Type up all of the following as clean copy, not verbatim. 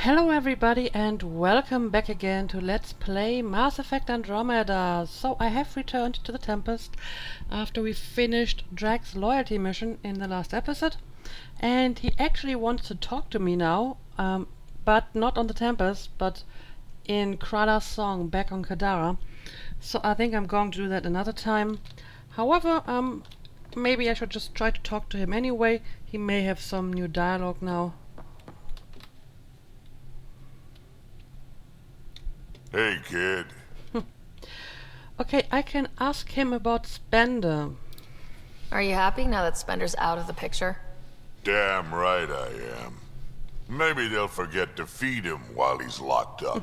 Hello everybody and welcome back again to Let's Play Mass Effect Andromeda. So I have returned to the Tempest after we finished Drake's loyalty mission in the last episode, and he actually wants to talk to me now, but not on the Tempest, but in Krada's song back on Kadara. So I think I'm going to do that another time. However, maybe I should just try to talk to him anyway. He may have some new dialogue now. Hey, kid. Okay, I can ask him about Spender. Are you happy now that Spender's out of the picture? Damn right I am. Maybe they'll forget to feed him while he's locked up.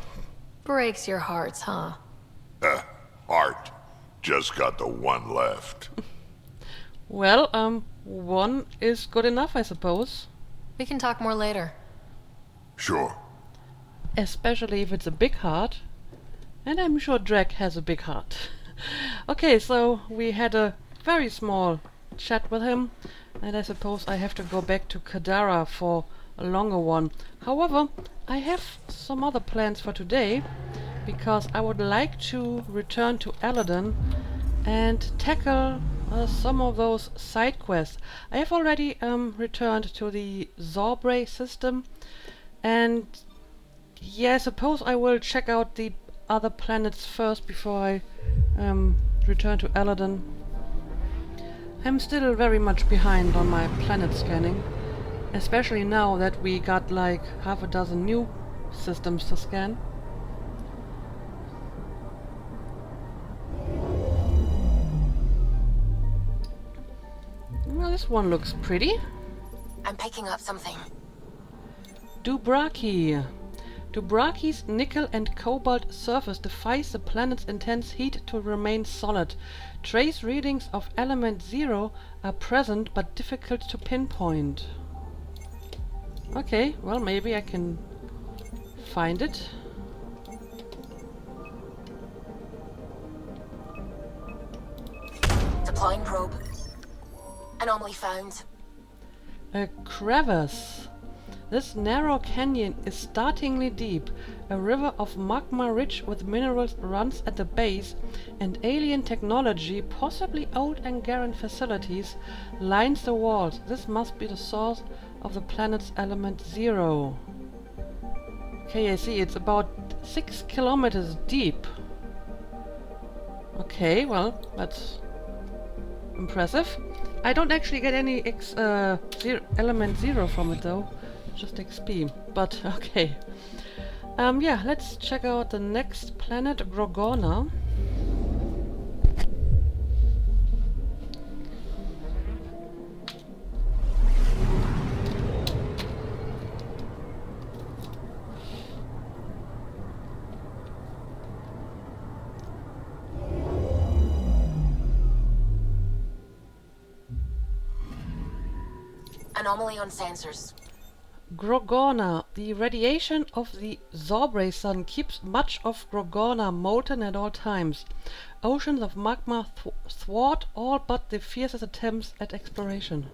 Breaks your hearts, huh? Heart. Just got the one left. Well, one is good enough, I suppose. We can talk more later. Sure. Especially if it's a big heart. And I'm sure Drake has a big heart. Okay, so we had a very small chat with him, and I suppose I have to go back to Kadara for a longer one. However, I have some other plans for today, because I would like to return to Aladdin and tackle some of those side quests. I have already returned to the Zorbray system, and yeah, I suppose I will check out the other planets first before I return to Aladdin. I'm still very much behind on my planet scanning, especially now that we got like half a dozen new systems to scan. Well, this one looks pretty. I'm picking up something. Dubraki. Dubraki's nickel and cobalt surface defies the planet's intense heat to remain solid. Trace readings of element 0 are present but difficult to pinpoint. Okay, well, maybe I can find it. Deploying probe. Anomaly found. A crevasse. This narrow canyon is startlingly deep. A river of magma rich with minerals runs at the base, and alien technology, possibly old Angaran facilities, lines the walls. This must be the source of the planet's element 0. Okay, I see. It's about 6 kilometers deep. Okay, well, that's impressive. I don't actually get any element 0 from it though. Just XP, but okay. Yeah, let's check out the next planet, Gorgona. Anomaly on sensors. Gorgona. The radiation of the Zorbray sun keeps much of Gorgona molten at all times. Oceans of magma thwart all but the fiercest attempts at exploration.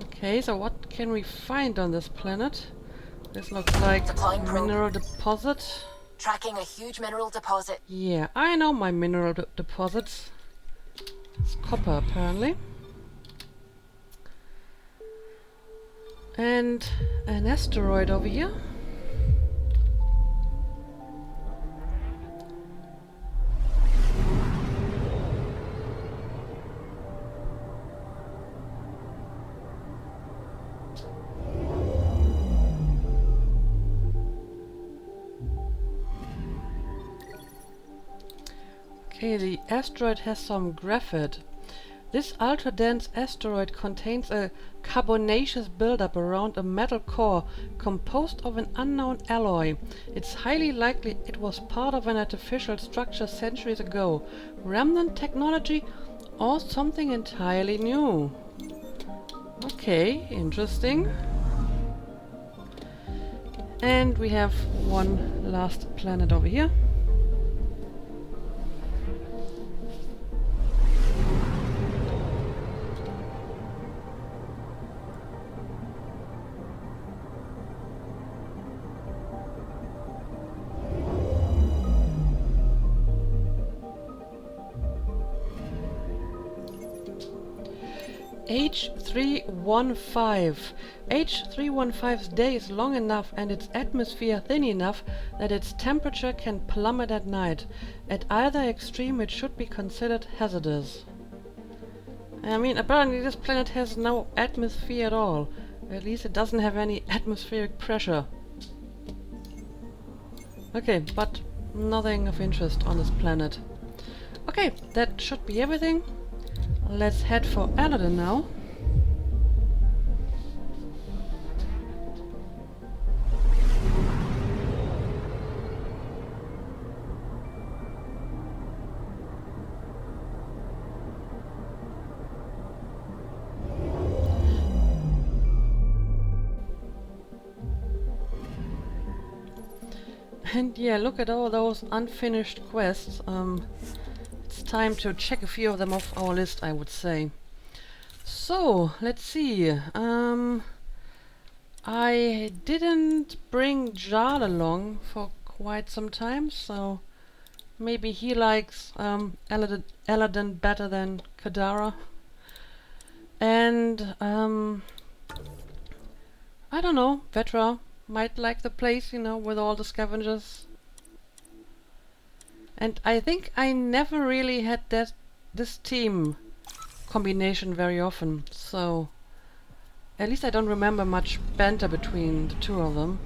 Okay, so what can we find on this planet? This looks like a mineral deposit. Tracking a huge mineral deposit. Yeah, I know my mineral deposits. It's copper, apparently. And an asteroid over here. Okay, the asteroid has some graphite. This ultra-dense asteroid contains a carbonaceous buildup around a metal core composed of an unknown alloy. It's highly likely it was part of an artificial structure centuries ago, remnant technology, or something entirely new. Okay, interesting. And we have one last planet over here. H315. H315's day is long enough and its atmosphere thin enough that its temperature can plummet at night. At either extreme it should be considered hazardous. I mean, apparently this planet has no atmosphere at all. At least it doesn't have any atmospheric pressure. Okay, but nothing of interest on this planet. Okay, that should be everything. Let's head for Aladdin now. And yeah, look at all those unfinished quests. It's time to check a few of them off our list, I would say. So, let's see. I didn't bring Jarl along for quite some time, so maybe he likes Aladdin better than Kadara. And I don't know, Vetra might like the place, you know, with all the scavengers. And I think I never really had this team combination very often, so at least I don't remember much banter between the two of them.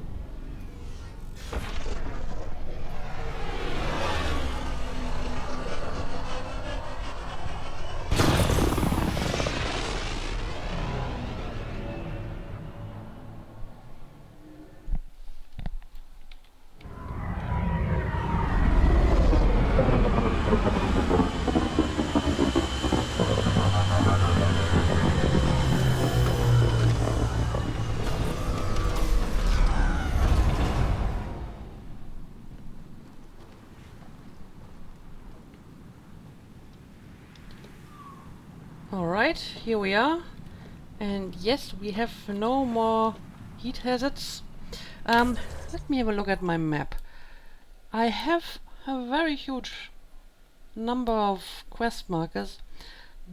Alright, here we are. And yes, we have no more heat hazards. Let me have a look at my map. I have a very huge number of quest markers,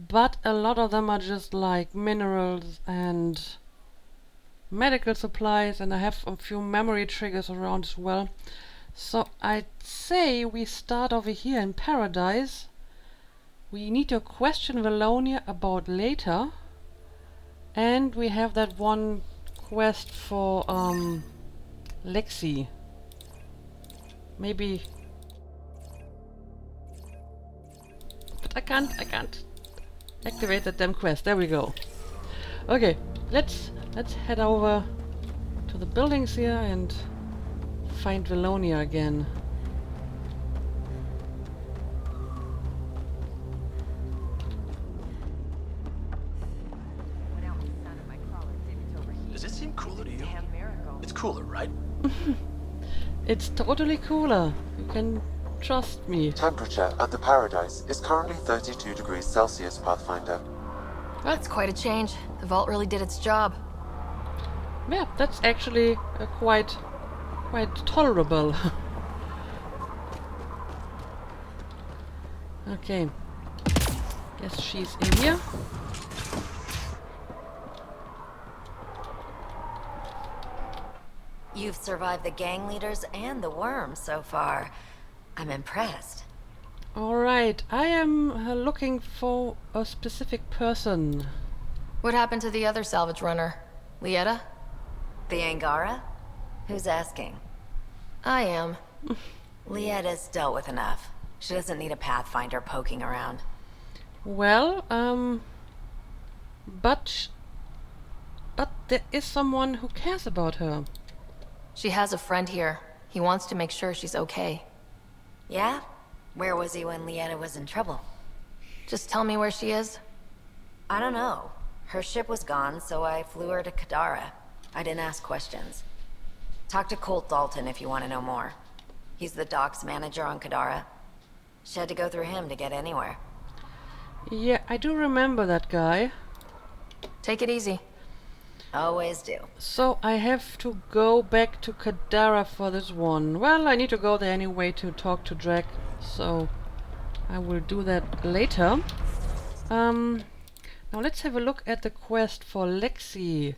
but a lot of them are just like minerals and medical supplies, and I have a few memory triggers around as well. So I'd say we start over here in Paradise. We need to question Valonia about later. And we have that one quest for Lexi. Maybe. But I can't activate that damn quest. There we go. Okay, let's head over to the buildings here and find Valonia again. Does it seem cooler to you? It's cooler, right? It's totally cooler. You can trust me. Temperature at the Paradise is currently 32 degrees Celsius, Pathfinder. That's quite a change. The vault really did its job. Yeah, that's actually quite tolerable. Okay. Guess she's in here. You've survived the gang leaders and the worms so far. I'm impressed. Alright, I am looking for a specific person. What happened to the other salvage runner? Lieta? The Angara? Who's asking? I am. Lietta's dealt with enough. She doesn't need a Pathfinder poking around. Well, but there is someone who cares about her. She has a friend here. He wants to make sure she's okay. Yeah? Where was he when Lieta was in trouble? Just tell me where she is. I don't know. Her ship was gone, so I flew her to Kadara. I didn't ask questions. Talk to Colt Dalton if you want to know more. He's the docks manager on Kadara. She had to go through him to get anywhere. Yeah, I do remember that guy. Take it easy. Always do. So I have to go back to Kadara for this one. Well, I need to go there anyway to talk to Drake, so I will do that later. Now let's have a look at the quest for Lexi.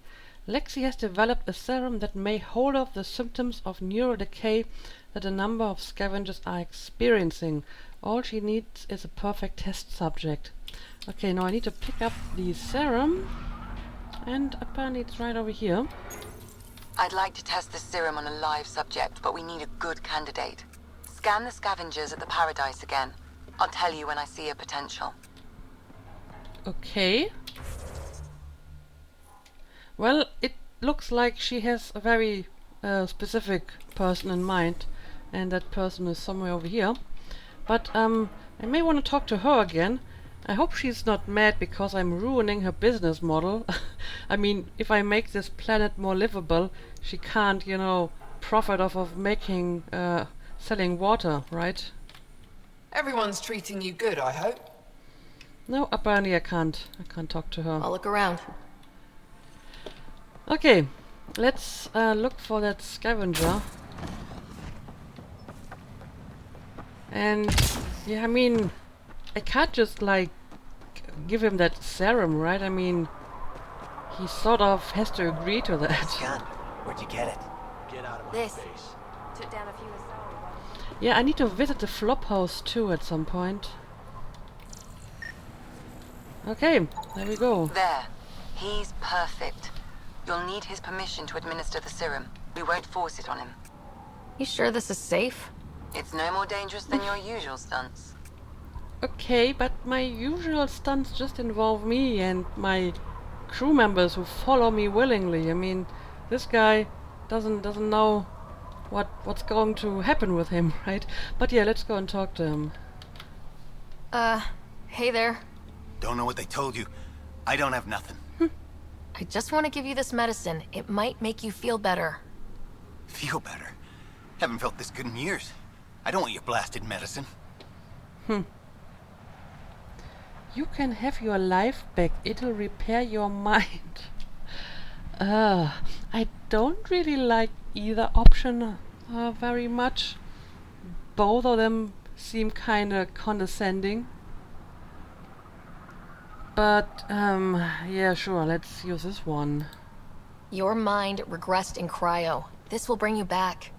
Lexi has developed a serum that may hold off the symptoms of neural decay that a number of scavengers are experiencing. All she needs is a perfect test subject. Okay, now I need to pick up the serum, and apparently it's right over here. I'd like to test the serum on a live subject, but we need a good candidate. Scan the scavengers at the Paradise again. I'll tell you when I see a potential. Okay. Well, it looks like she has a very specific person in mind, and that person is somewhere over here. But I may want to talk to her again. I hope she's not mad because I'm ruining her business model. I mean, if I make this planet more livable, she can't, you know, profit off of making, selling water, right? Everyone's treating you good, I hope. No, apparently I can't talk to her. I'll look around. Okay, let's look for that scavenger. And yeah, I mean, I can't just like give him that serum, right? I mean, he sort of has to agree to that. Scan. Where'd you get it? Get out of my This. face. Took down a few Yeah, I need to visit the flop house too at some point. Okay, there we go. There. He's perfect. You'll need his permission to administer the serum. We won't force it on him. You sure this is safe? It's no more dangerous than your usual stunts. Okay, but my usual stunts just involve me and my crew members who follow me willingly. I mean, this guy doesn't know what's going to happen with him, right? But yeah, let's go and talk to him. Hey there. Don't know what they told you. I don't have nothing. I just want to give you this medicine. It might make you feel better. Feel better. Haven't felt this good in years. I don't want your blasted medicine. You can have your life back. It'll repair your mind. I don't really like either option very much. Both of them seem kinda condescending. But, yeah, sure, let's use this one. Your mind regressed in cryo. This will bring you back.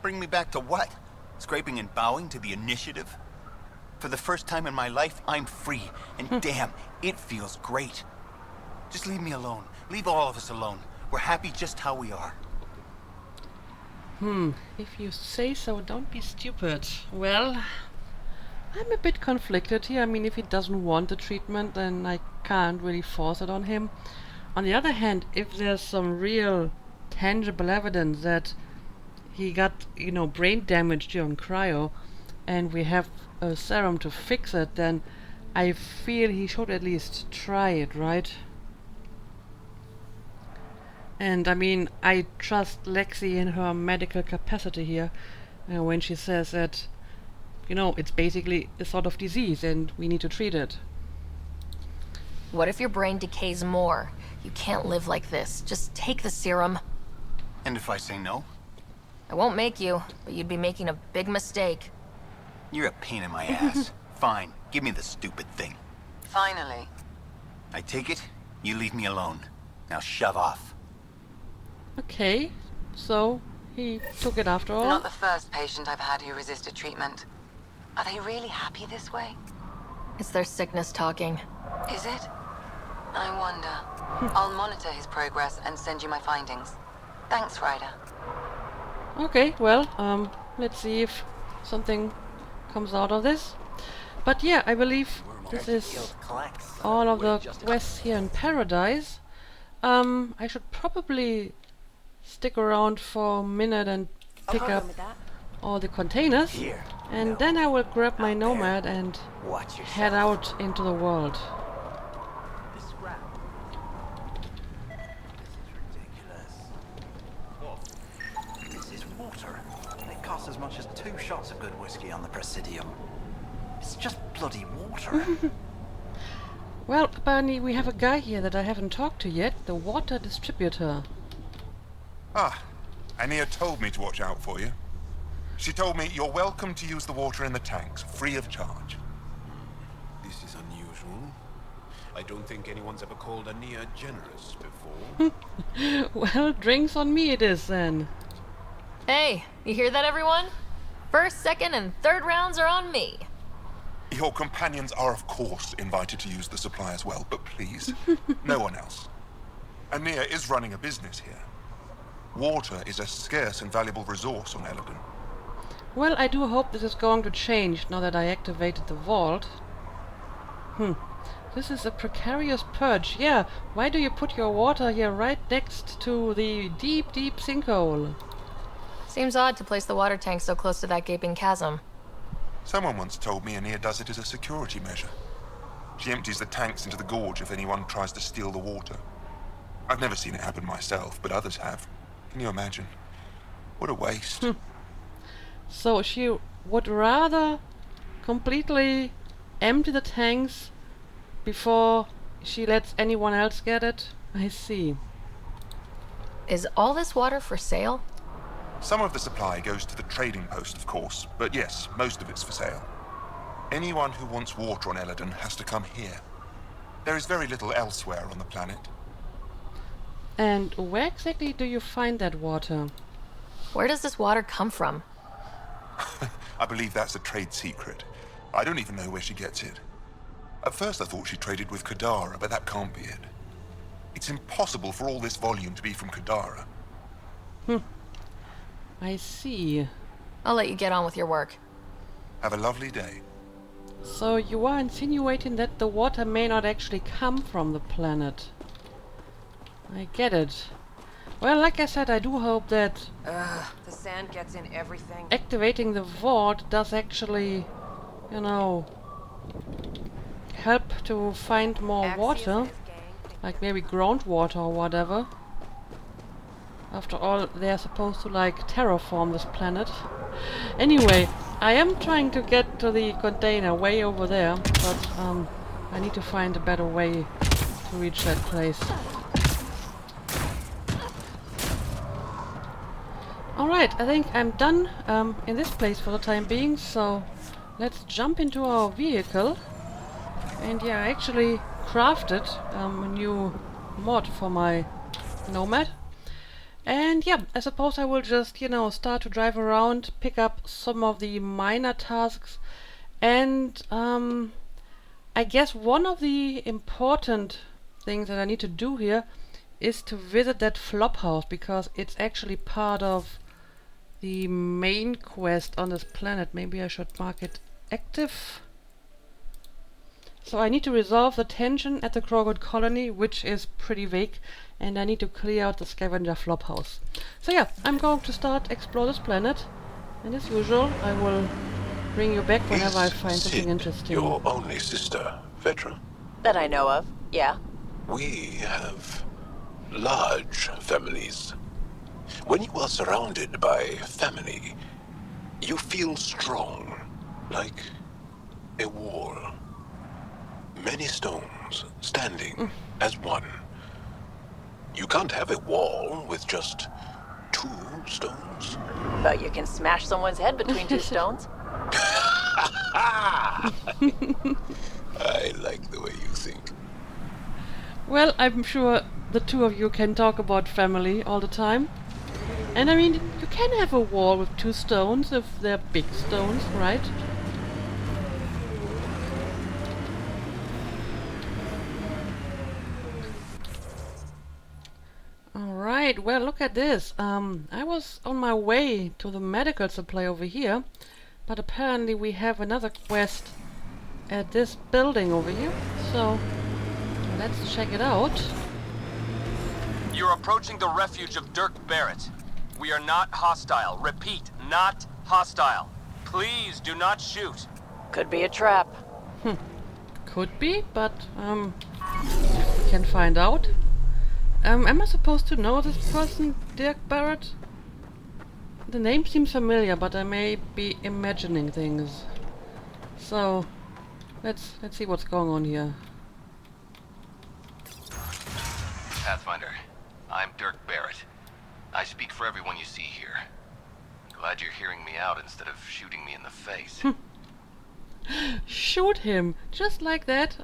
Bring me back to what? Scraping and bowing to the initiative? For the first time in my life, I'm free. And damn, it feels great. Just leave me alone. Leave all of us alone. We're happy just how we are. If you say so, don't be stupid. Well, I'm a bit conflicted here. I mean, if he doesn't want the treatment, then I can't really force it on him. On the other hand, if there's some real tangible evidence that he got, you know, brain damage during cryo, and we have a serum to fix it, then I feel he should at least try it, right? And I mean, I trust Lexi in her medical capacity here when she says that, you know, it's basically a sort of disease and we need to treat it. What if your brain decays more? You can't live like this. Just take the serum. And if I say no? I won't make you, but you'd be making a big mistake. You're a pain in my ass. Fine, give me the stupid thing. Finally. I take it, you leave me alone. Now shove off. Okay, so he took it after all. Not the first patient I've had who resisted treatment. Are they really happy this way? It's their sickness talking. Is it? I wonder. I'll monitor his progress and send you my findings. Thanks, Ryder. Okay, well, let's see if something comes out of this. But yeah, I believe this is all of the quests here in Paradise. I should probably stick around for a minute and pick up all the containers, and then I will grab my Nomad and head out into the world. This is water. It costs as much as 2 shots of good whiskey on the Presidium. It's just bloody water. Well, apparently we have a guy here that I haven't talked to yet, the water distributor. Ah, Ania told me to watch out for you. She told me you're welcome to use the water in the tanks, free of charge. This is unusual. I don't think anyone's ever called Ania generous before. Well, drinks on me it is then. Hey, you hear that, everyone? First, second, and third rounds are on me. Your companions are, of course, invited to use the supply as well, but please, no one else. Ania is running a business here. Water is a scarce and valuable resource on Eladon. Well, I do hope this is going to change now that I activated the vault. This is a precarious perch. Yeah, why do you put your water here right next to the deep, deep sinkhole? Seems odd to place the water tank so close to that gaping chasm. Someone once told me Ania does it as a security measure. She empties the tanks into the gorge if anyone tries to steal the water. I've never seen it happen myself, but others have. Can you imagine? What a waste. So she would rather completely empty the tanks before she lets anyone else get it? I see. Is all this water for sale? Some of the supply goes to the trading post, of course, but yes, most of it's for sale. Anyone who wants water on Eladon has to come here. There is very little elsewhere on the planet. And where exactly do you find that water? Where does this water come from? I believe that's a trade secret. I don't even know where she gets it. At first I thought she traded with Kadara, but that can't be it. It's impossible for all this volume to be from Kadara. I see. I'll let you get on with your work. Have a lovely day. So you are insinuating that the water may not actually come from the planet. I get it. Well, like I said, I do hope that The sand gets in everything. activating the vault does actually, you know, help to find more water. Like maybe groundwater or whatever. After all, they're supposed to like terraform this planet. Anyway, I am trying to get to the container way over there, but I need to find a better way to reach that place. Alright, I think I'm done in this place for the time being, so let's jump into our vehicle. And yeah, I actually crafted a new mod for my Nomad. And yeah, I suppose I will just, you know, start to drive around, pick up some of the minor tasks, and I guess one of the important things that I need to do here is to visit that flop house, because it's actually part of the main quest on this planet. Maybe I should mark it active. So I need to resolve the tension at the Krogot colony, which is pretty vague, and I need to clear out the scavenger flop house. So yeah, I'm going to start explore this planet, and as usual, I will bring you back whenever I find something interesting. Your only sister, Vetra? That I know of, yeah. We have large families. When you are surrounded by family, you feel strong, like a wall. Many stones standing as one. You can't have a wall with just 2 stones. But you can smash someone's head between 2 stones. I like the way you think. Well, I'm sure the two of you can talk about family all the time. And I mean, you can have a wall with 2 stones if they're big stones, right? Alright, well, look at this. I was on my way to the medical supply over here, but apparently we have another quest at this building over here. So, let's check it out. You're approaching the refuge of Dirk Barrett. We are not hostile. Repeat, not hostile. Please do not shoot. Could be a trap. Could be, but we can find out. Am I supposed to know this person, Dirk Barrett? The name seems familiar, but I may be imagining things. So, let's see what's going on here. Pathfinder, I'm Dirk Barrett. I speak for everyone you see here. Glad you're hearing me out instead of shooting me in the face. Shoot him! Just like that?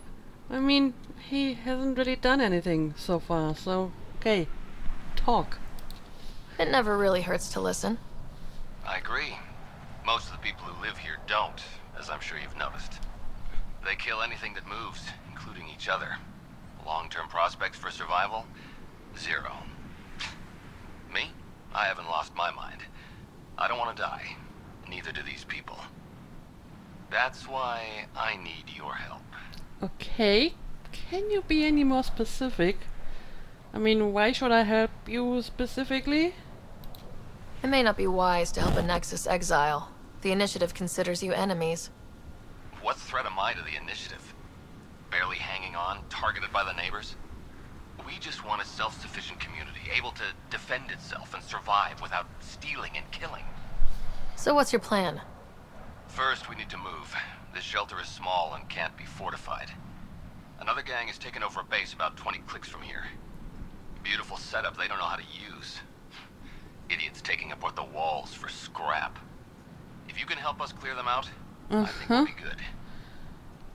I mean, he hasn't really done anything so far, so okay, talk. It never really hurts to listen. I agree. Most of the people who live here don't, as I'm sure you've noticed. They kill anything that moves, including each other. Long-term prospects for survival? Zero. Me? I haven't lost my mind. I don't want to die. Neither do these people. That's why I need your help. Okay, can you be any more specific? I mean, why should I help you specifically? It may not be wise to help a Nexus exile. The Initiative considers you enemies. What threat am I to the Initiative? Barely hanging on, targeted by the neighbors? We just want a self-sufficient community, able to defend itself and survive without stealing and killing. So what's your plan? First, we need to move. This shelter is small and can't be fortified. Another gang has taken over a base about 20 clicks from here. Beautiful setup they don't know how to use. Idiots taking apart the walls for scrap. If you can help us clear them out, I think we'll be good.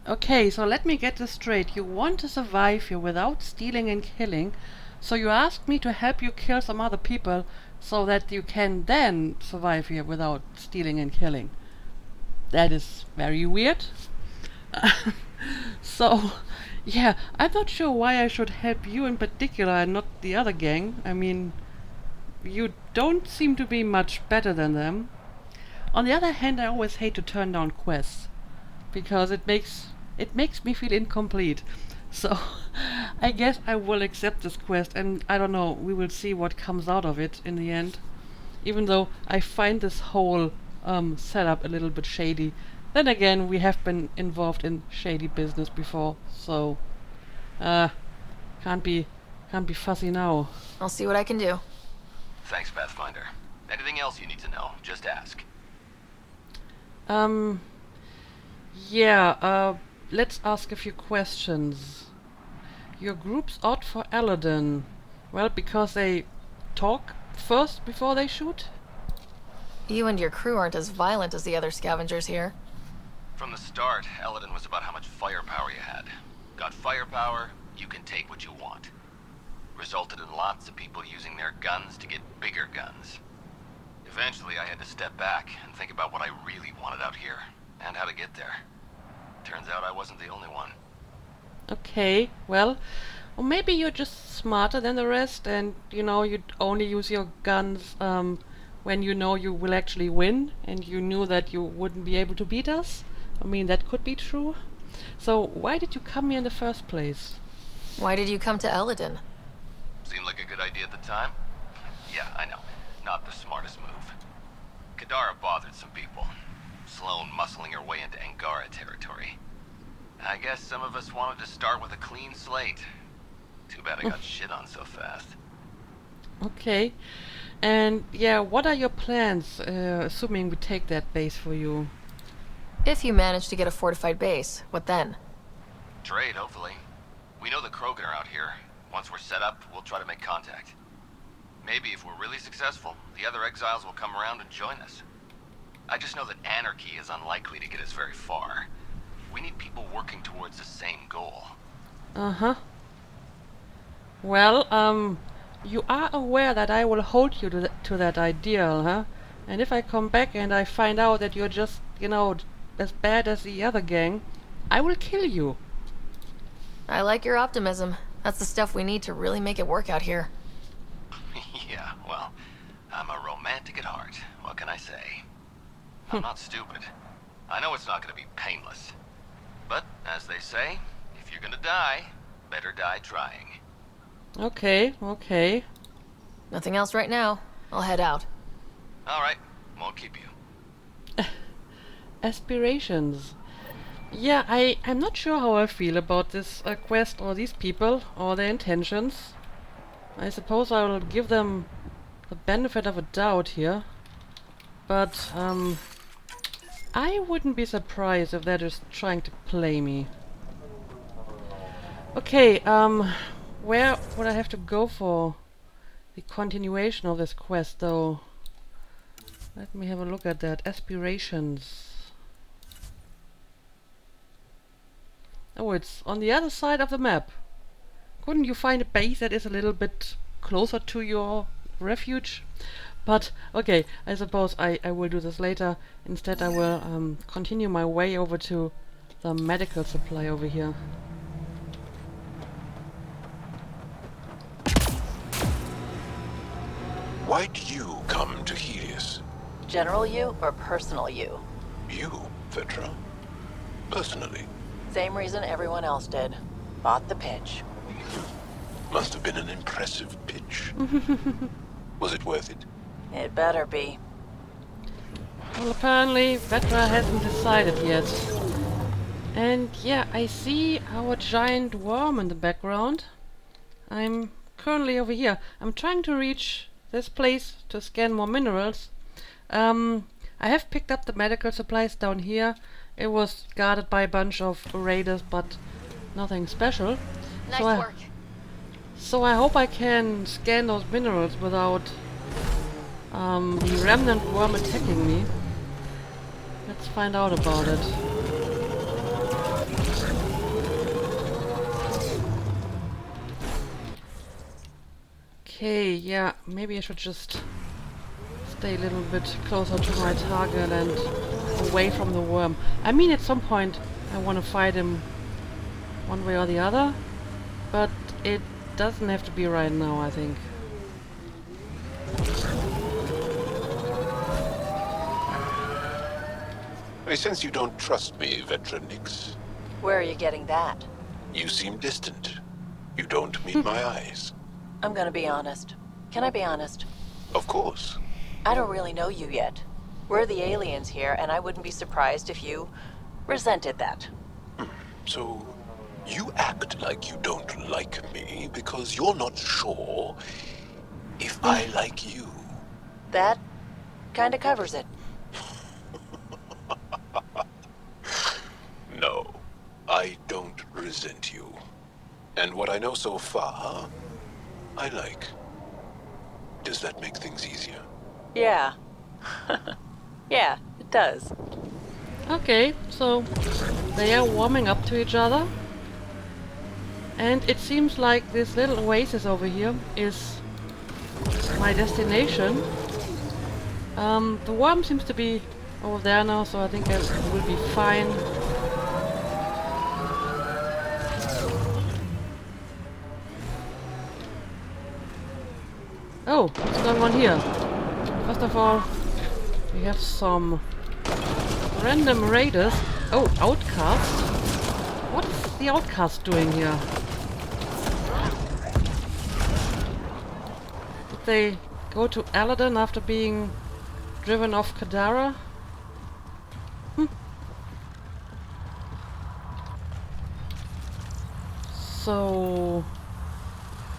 Okay, so let me get this straight. You want to survive here without stealing and killing, so you ask me to help you kill some other people so that you can then survive here without stealing and killing. That is very weird. So, yeah, I'm not sure why I should help you in particular and not the other gang. I mean, you don't seem to be much better than them. On the other hand, I always hate to turn down quests, because it makes me feel incomplete. So, I guess I will accept this quest, and I don't know, we will see what comes out of it in the end. Even though I find this whole setup a little bit shady. Then again, we have been involved in shady business before, so can't be fussy now. I'll see what I can do. Thanks, Pathfinder. Anything else you need to know, just ask. Yeah, let's ask a few questions. Your group's out for Aladdin. Well, because they talk first before they shoot? You and your crew aren't as violent as the other scavengers here. From the start, Eladin was about how much firepower you had. Got firepower, you can take what you want. Resulted in lots of people using their guns to get bigger guns. Eventually, I had to step back and think about what I really wanted out here, and how to get there. Turns out I wasn't the only one. Okay, well, or maybe you're just smarter than the rest, and you know you'd only use your guns when you know you will actually win, and you knew that you wouldn't be able to beat us. I mean, that could be true. So why did you come here in the first place? Why did you come to Eladin? Seemed like a good idea at the time? Yeah, I know. Not the smartest move. Kadara bothered some people. Sloane muscling her way into Angara territory. I guess some of us wanted to start with a clean slate. Too bad I got shit on so fast. Okay. And yeah, what are your plans, assuming we take that base for you? If you manage to get a fortified base, what then? Trade, hopefully. We know the Krogan are out here. Once we're set up, we'll try to make contact. Maybe if we're really successful, the other exiles will come around and join us. I just know that anarchy is unlikely to get us very far. We need people working towards the same goal. Uh-huh. Well, you are aware that I will hold you to that ideal, huh? And if I come back and I find out that you're just, you know, as bad as the other gang, I will kill you. I like your optimism. That's the stuff we need to really make it work out here. Yeah, well, I'm a romantic at heart. What can I say? I'm not stupid. I know it's not going to be painless. But, as they say, if you're gonna die, better die trying. Okay, okay. Nothing else right now. I'll head out. Alright, won't keep you. Aspirations. Yeah, I'm not sure how I feel about this quest or these people or their intentions. I suppose I will give them the benefit of a doubt here. But, I wouldn't be surprised if they're just trying to play me. Okay, where would I have to go for the continuation of this quest, though? Let me have a look at that. Aspirations. Oh, it's on the other side of the map. Couldn't you find a base that is a little bit closer to your refuge? But, okay, I suppose I will do this later. Instead I will continue my way over to the medical supply over here. Why did you come to Helios? General you or personal you? You, Vetra? Personally. Same reason everyone else did. Bought the pitch. Must have been an impressive pitch. Was it worth it? It better be. Well, apparently Vetra hasn't decided yet. And yeah, I see our giant worm in the background. I'm currently over here. I'm trying to reach this place to scan more minerals. I have picked up the medical supplies down here. It was guarded by a bunch of raiders, but nothing special. Nice work. So I hope I can scan those minerals without the remnant worm attacking me. Let's find out about it. Okay, yeah, maybe I should just stay a little bit closer to my target and away from the worm. I mean, at some point I want to fight him one way or the other, but it doesn't have to be right now, I think. I sense you don't trust me, Vetra Nix. Where are you getting that? You seem distant. You don't meet my eyes. I'm gonna be honest. Can I be honest? Of course. I don't really know you yet. We're the aliens here, and I wouldn't be surprised if you resented that. So, you act like you don't like me because you're not sure if I like you. That kinda covers it. No, I don't resent you. And what I know so far, I like. Does that make things easier? Yeah. Yeah, it does. Okay, so they are warming up to each other. And it seems like this little oasis over here is my destination. The worm seems to be over there now, so I think I will be fine. Oh, what's going on here? First of all, we have some random raiders. Oh, outcast. What is the outcast doing here? Did they go to Aladdin after being driven off Kadara? So,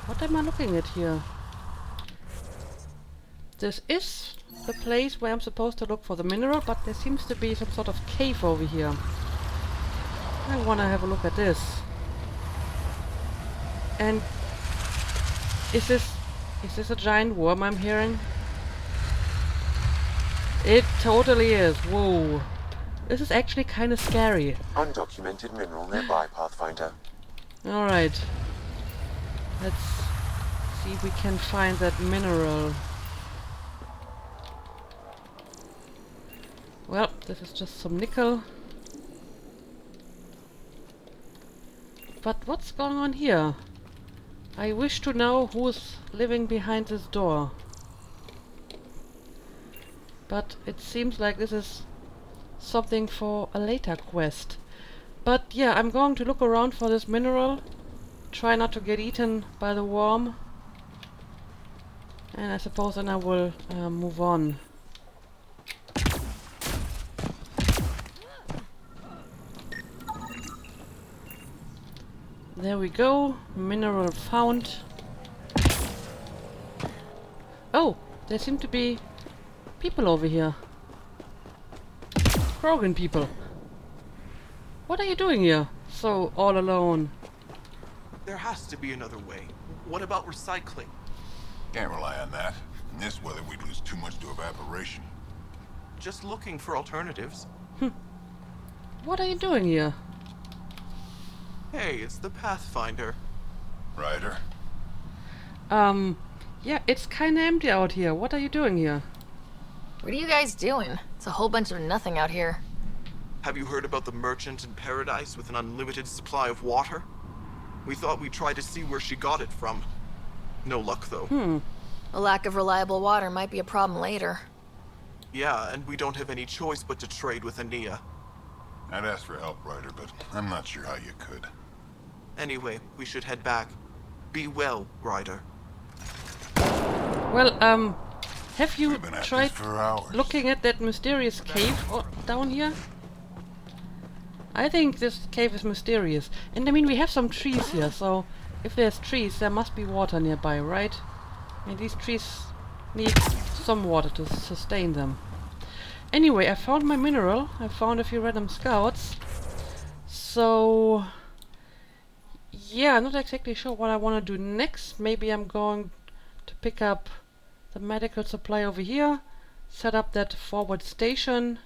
what am I looking at here? This is the place where I'm supposed to look for the mineral, but there seems to be some sort of cave over here. I wanna have a look at this. And is this a giant worm I'm hearing? It totally is. Whoa. This is actually kind of scary. Undocumented mineral nearby, Pathfinder. Alright. Let's see if we can find that mineral. Well, this is just some nickel. But what's going on here? I wish to know who's living behind this door. But it seems like this is something for a later quest. But yeah, I'm going to look around for this mineral. Try not to get eaten by the worm. And I suppose then I will move on. There we go. Mineral found. Oh, there seem to be people over here. Krogan people. What are you doing here? So all alone. There has to be another way. What about recycling? Can't rely on that. In this weather, we'd lose too much to evaporation. Just looking for alternatives. What are you doing here? Hey, it's the Pathfinder. Ryder? Yeah, it's kinda empty out here. What are you doing here? What are you guys doing? It's a whole bunch of nothing out here. Have you heard about the merchant in Paradise with an unlimited supply of water? We thought we'd try to see where she got it from. No luck, though. A lack of reliable water might be a problem later. Yeah, and we don't have any choice but to trade with Ania. I'd ask for help, Ryder, but I'm not sure how you could. Anyway, we should head back. Be well, Ryder. Well, have you We've been at tried this for hours. looking at that mysterious cave down here? I think this cave is mysterious. And I mean, we have some trees here, so if there's trees, there must be water nearby, right? And these trees need some water to sustain them. Anyway, I found my mineral. I found a few random scouts. So yeah, I'm not exactly sure what I want to do next. Maybe I'm going to pick up the medical supply over here, set up that forward station,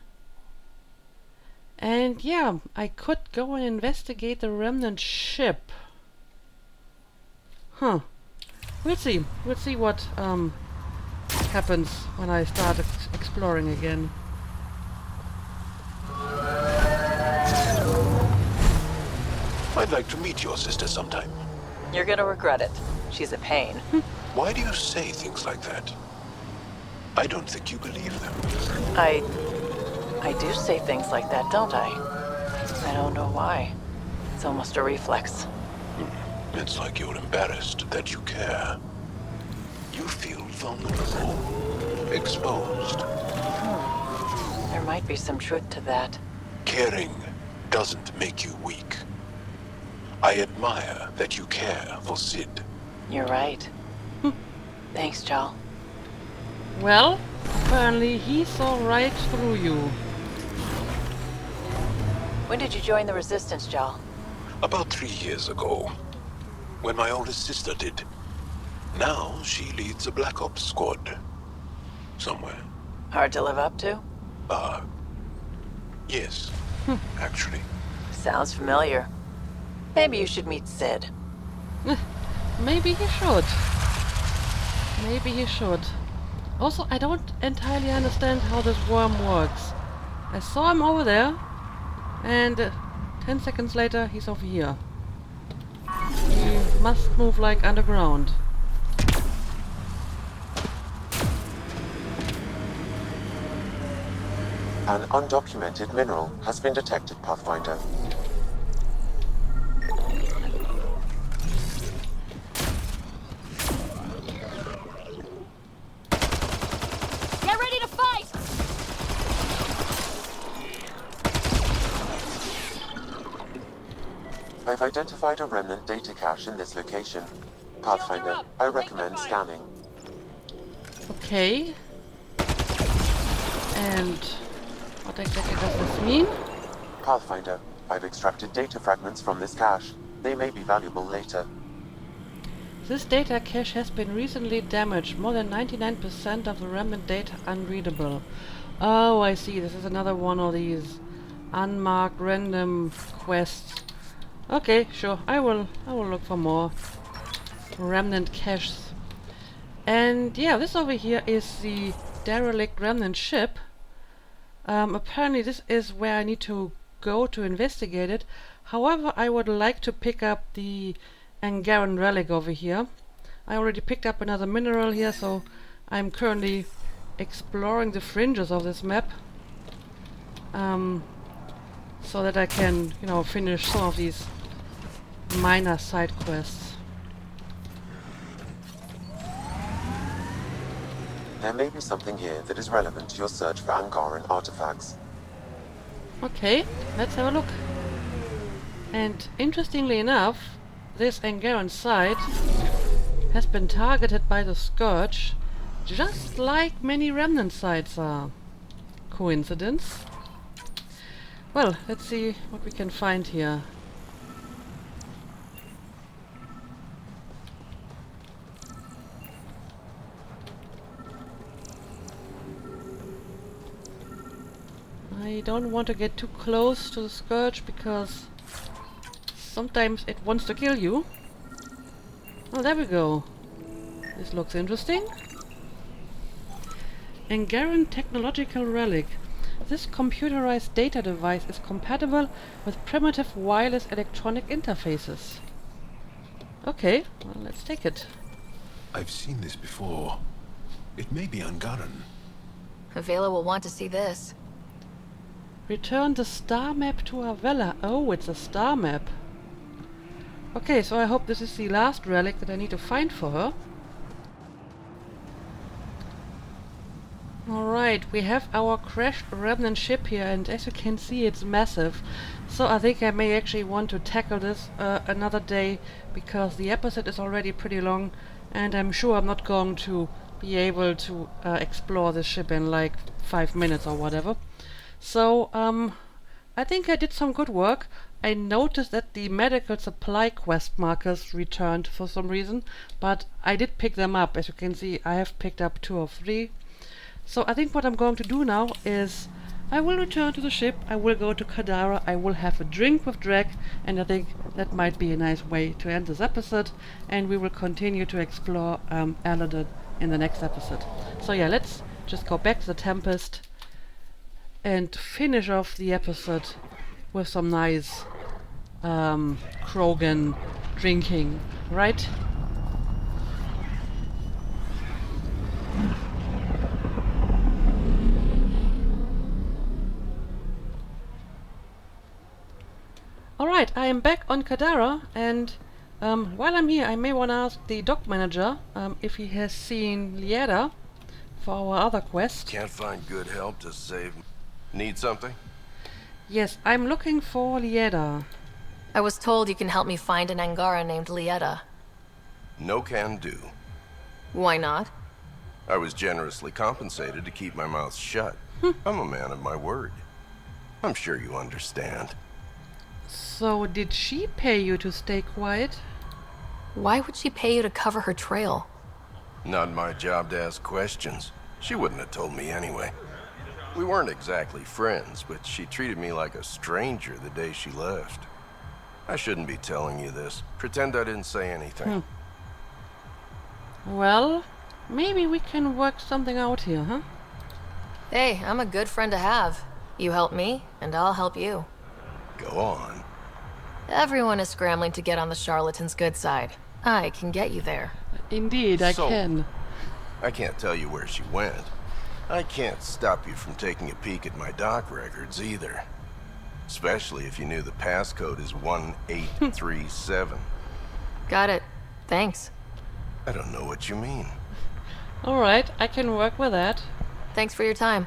and yeah, I could go and investigate the remnant ship. Huh. We'll see. We'll see what happens when I start exploring again. I'd like to meet your sister sometime. You're gonna regret it. She's a pain. Why do you say things like that? I don't think you believe them. I do say things like that, don't I? I don't know why. It's almost a reflex. It's like you're embarrassed that you care. You feel vulnerable, exposed. There might be some truth to that. Caring doesn't make you weak. I admire that you care for Sid. You're right. Thanks, Joel. Well, apparently he saw right through you. When did you join the Resistance, Joel? About 3 years ago, when my oldest sister did. Now she leads a Black Ops squad. Somewhere. Hard to live up to? Yes, actually. Sounds familiar. Maybe you should meet Sid. Maybe he should. Maybe he should. Also, I don't entirely understand how this worm works. I saw him over there, and 10 seconds later he's over here. He must move like underground. An undocumented mineral has been detected, Pathfinder. Get ready to fight! I've identified a remnant data cache in this location. Pathfinder, I recommend scanning. Okay. And what exactly does this mean? Pathfinder, I've extracted data fragments from this cache. They may be valuable later. This data cache has been recently damaged. More than 99% of the remnant data unreadable. Oh, I see. This is another one of these unmarked random quests. Okay, sure. I will look for more remnant caches. And yeah, this over here is the derelict remnant ship. Apparently this is where I need to go to investigate it. However, I would like to pick up the Angaran relic over here. I already picked up another mineral here, so I'm currently exploring the fringes of this map. So that I can, you know, finish some of these minor side quests. There may be something here that is relevant to your search for Angaran artifacts. Okay, let's have a look. And interestingly enough, this Angaran site has been targeted by the Scourge, just like many remnant sites are. Coincidence? Well, let's see what we can find here. I don't want to get too close to the Scourge because sometimes it wants to kill you. Oh, there we go. This looks interesting. Angaran Technological Relic. This computerized data device is compatible with primitive wireless electronic interfaces. Okay, well, let's take it. I've seen this before. It may be Angaran. Avela will want to see this. Return the star map to Avella. Oh, it's a star map. Okay, so I hope this is the last relic that I need to find for her. Alright, we have our crashed remnant ship here, and as you can see it's massive. So I think I may actually want to tackle this another day, because the episode is already pretty long, and I'm sure I'm not going to be able to explore this ship in like 5 minutes or whatever. So, I think I did some good work. I noticed that the medical supply quest markers returned for some reason, but I did pick them up. As you can see, I have picked up 2 or 3. So I think what I'm going to do now is I will return to the ship, I will go to Kadara, I will have a drink with Drek, and I think that might be a nice way to end this episode, and we will continue to explore Aladdin in the next episode. So yeah, let's just go back to the Tempest and finish off the episode with some nice Krogan drinking, right? Alright, I am back on Kadara, and while I'm here I may want to ask the dock manager if he has seen Lieda for our other quest. Can't find good help to save... Need something? Yes, I'm looking for Lieda. I was told you can help me find an Angara named Lieda. No can do. Why not? I was generously compensated to keep my mouth shut. I'm a man of my word. I'm sure you understand. So did she pay you to stay quiet? Why would she pay you to cover her trail? Not my job to ask questions. She wouldn't have told me anyway. We weren't exactly friends, but she treated me like a stranger the day she left. I shouldn't be telling you this. Pretend I didn't say anything. Well, maybe we can work something out here, huh? Hey, I'm a good friend to have. You help me, and I'll help you. Go on. Everyone is scrambling to get on the charlatan's good side. I can get you there. Indeed, I can. I can't tell you where she went. I can't stop you from taking a peek at my doc records either. Especially if you knew the passcode is 1837. Got it. Thanks. I don't know what you mean. Alright, I can work with that. Thanks for your time.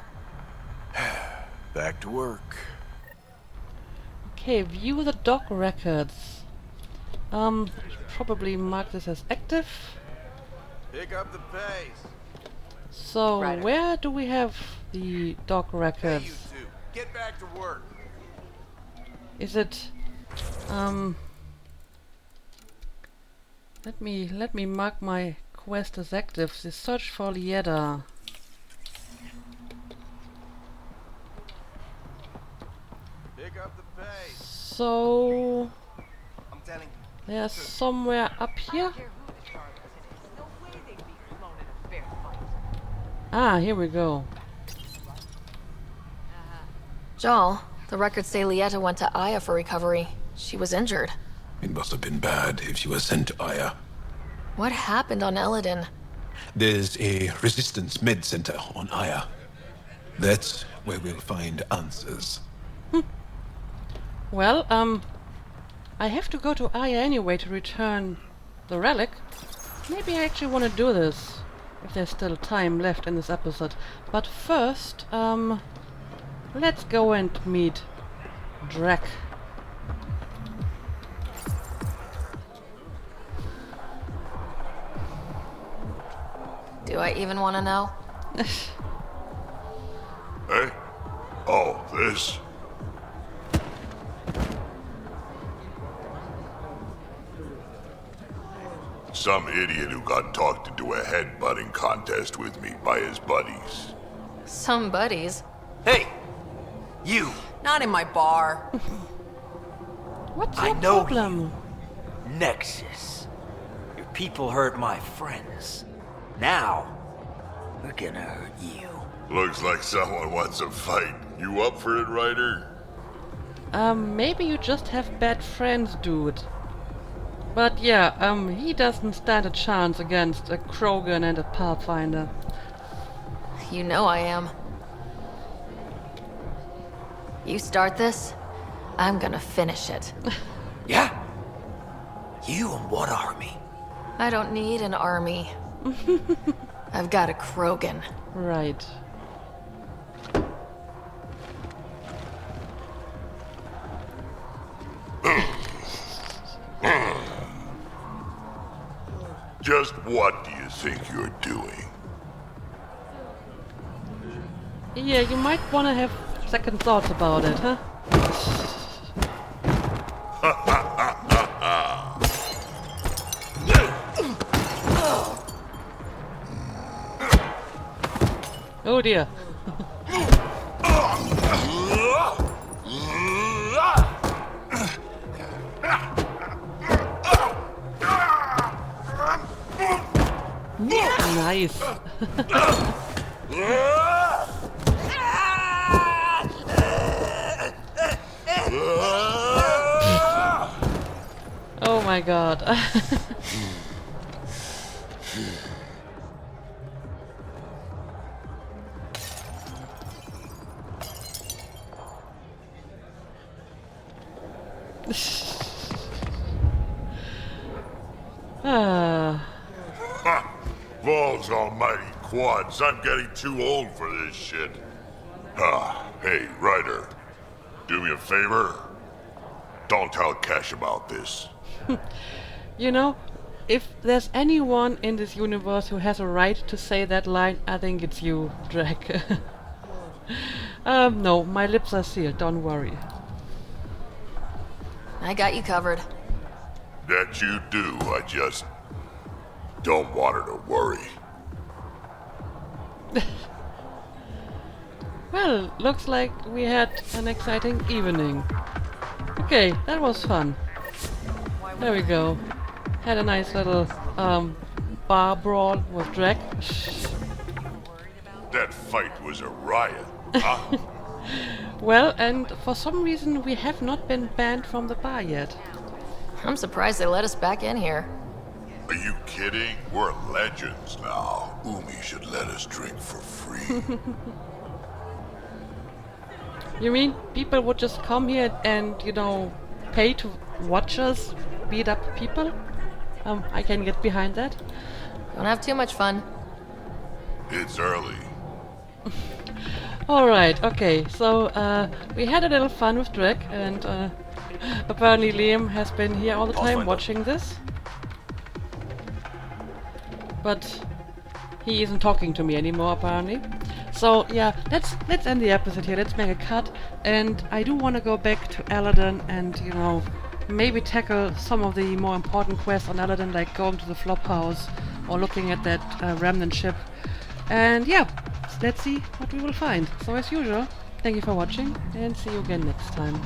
Back to work. Okay, view the dock records. Probably mark this as active. Pick up the pace. So, where do we have the dock records? Hey, you two, get back to work. Is it let me mark my quest as active. The search for Lieda. Pick up the pace. So there's somewhere up here. Ah, here we go. Jal, the records say Lieta went to Aya for recovery. She was injured. It must have been bad if she was sent to Aya. What happened on Eladin? There's a resistance med center on Aya. That's where we'll find answers. Well, I have to go to Aya anyway to return the relic. Maybe I actually want to do this, if there's still time left in this episode. But first, let's go and meet Drek. Do I even want to know? Hey? Oh, this? Some idiot who got talked into a headbutting contest with me by his buddies. Some buddies. Hey! You! Not in my bar. What's I your know problem? you. Nexus. Your people hurt my friends. Now, we're gonna hurt you. Looks like someone wants a fight. You up for it, Ryder? Maybe you just have bad friends, dude. But yeah, he doesn't stand a chance against a Krogan and a Pathfinder. You know I am. You start this, I'm gonna finish it. Yeah? You and what army? I don't need an army. I've got a Krogan. Right. Just what do you think you're doing? Yeah, you might want to have second thoughts about it, huh? Oh dear. Nice. Oh my god. Ah. Balls almighty quads, I'm getting too old for this shit. Hey, Ryder. Do me a favor. Don't tell Cash about this. You know, if there's anyone in this universe who has a right to say that line, I think it's you, Drake. No, my lips are sealed, don't worry. I got you covered. That you do, I just don't want her to worry. Well, looks like we had an exciting evening. Okay, that was fun. There we go. Had a nice little bar brawl with Drake. That fight was a riot, huh? Well, and for some reason we have not been banned from the bar yet. I'm surprised they let us back in here. Are you kidding? We're legends now. Umi should let us drink for free. You mean people would just come here and, you know, pay to watch us beat up people? I can get behind that. Don't have too much fun. It's early. Alright, okay, so we had a little fun with Drake, and apparently Liam has been here all the time watching this. But he isn't talking to me anymore, apparently. So yeah, let's end the episode here. Let's make a cut, and I do want to go back to Aladdin and, you know, maybe tackle some of the more important quests on Aladdin, like going to the flop house or looking at that remnant ship. And yeah, let's see what we will find. So as usual, thank you for watching, and see you again next time.